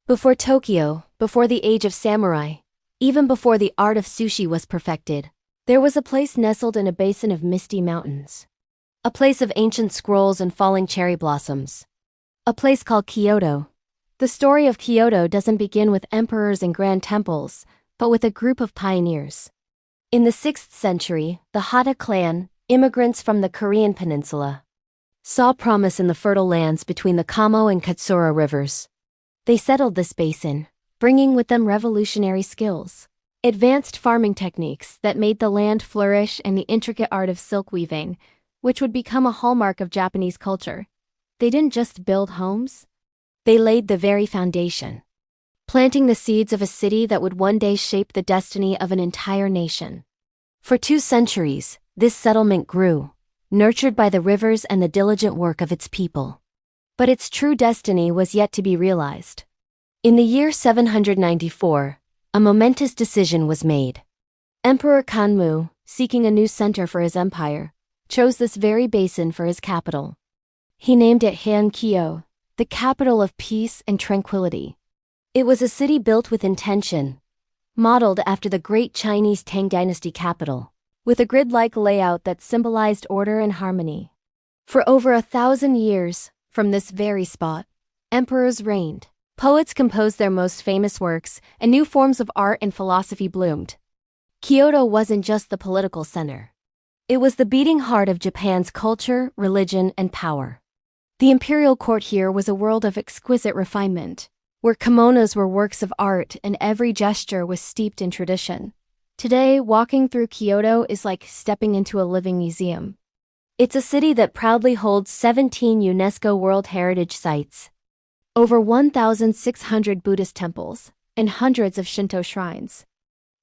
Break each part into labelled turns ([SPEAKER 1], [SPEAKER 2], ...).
[SPEAKER 1] Before Tokyo, before the age of samurai, even before the art of sushi was perfected, there was a place nestled in a basin of misty mountains. A place of ancient scrolls and falling cherry blossoms. A place called Kyoto. The story of Kyoto doesn't begin with emperors and grand temples, but with a group of pioneers. In the 6th century, the Hata clan, immigrants from the Korean peninsula, saw promise in the fertile lands between the Kamo and Katsura rivers. They settled this basin, bringing with them revolutionary skills, advanced farming techniques that made the land flourish, and the intricate art of silk weaving, which would become a hallmark of Japanese culture. They didn't just build homes, they laid the very foundation, planting the seeds of a city that would one day shape the destiny of an entire nation. For 2 centuries, this settlement grew, nurtured by the rivers and the diligent work of its people. But its true destiny was yet to be realized. In the year 794, a momentous decision was made. Emperor Kanmu, seeking a new center for his empire, chose this very basin for his capital. He named it Heian-kyo, the capital of peace and tranquility. It was a city built with intention, modeled after the great Chinese Tang Dynasty capital, with a grid-like layout that symbolized order and harmony. For over 1,000 years, from this very spot, emperors reigned, poets composed their most famous works, and new forms of art and philosophy bloomed. Kyoto wasn't just the political center. It was the beating heart of Japan's culture, religion, and power. The imperial court here was a world of exquisite refinement, where kimonos were works of art and every gesture was steeped in tradition. Today, walking through Kyoto is like stepping into a living museum. It's a city that proudly holds 17 UNESCO World Heritage sites, over 1,600 Buddhist temples, and hundreds of Shinto shrines.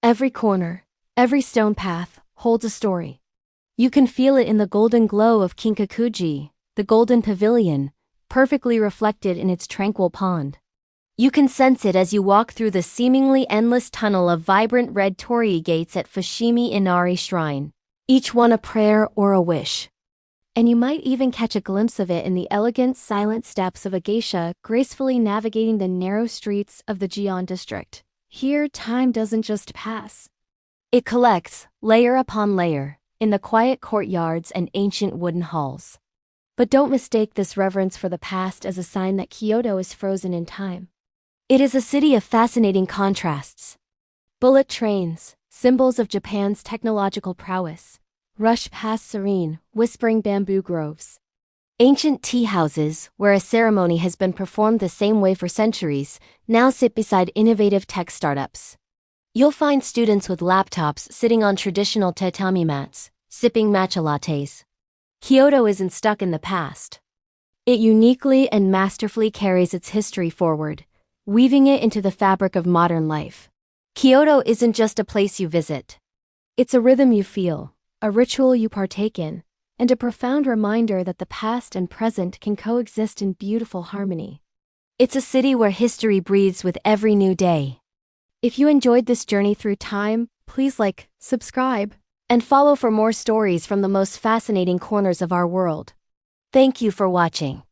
[SPEAKER 1] Every corner, every stone path, holds a story. You can feel it in the golden glow of Kinkaku-ji, the golden pavilion, perfectly reflected in its tranquil pond. You can sense it as you walk through the seemingly endless tunnel of vibrant red torii gates at Fushimi Inari Shrine, each one a prayer or a wish. And you might even catch a glimpse of it in the elegant, silent steps of a geisha gracefully navigating the narrow streets of the Gion district. Here, time doesn't just pass. It collects, layer upon layer, in the quiet courtyards and ancient wooden halls. But don't mistake this reverence for the past as a sign that Kyoto is frozen in time. It is a city of fascinating contrasts. Bullet trains, symbols of Japan's technological prowess, rush past serene, whispering bamboo groves. Ancient tea houses, where a ceremony has been performed the same way for centuries, now sit beside innovative tech startups. You'll find students with laptops sitting on traditional tatami mats, sipping matcha lattes. Kyoto isn't stuck in the past. It uniquely and masterfully carries its history forward, weaving it into the fabric of modern life. Kyoto isn't just a place you visit. It's a rhythm you feel, a ritual you partake in, and a profound reminder that the past and present can coexist in beautiful harmony. It's a city where history breathes with every new day. If you enjoyed this journey through time, please like, subscribe, and follow for more stories from the most fascinating corners of our world. Thank you for watching.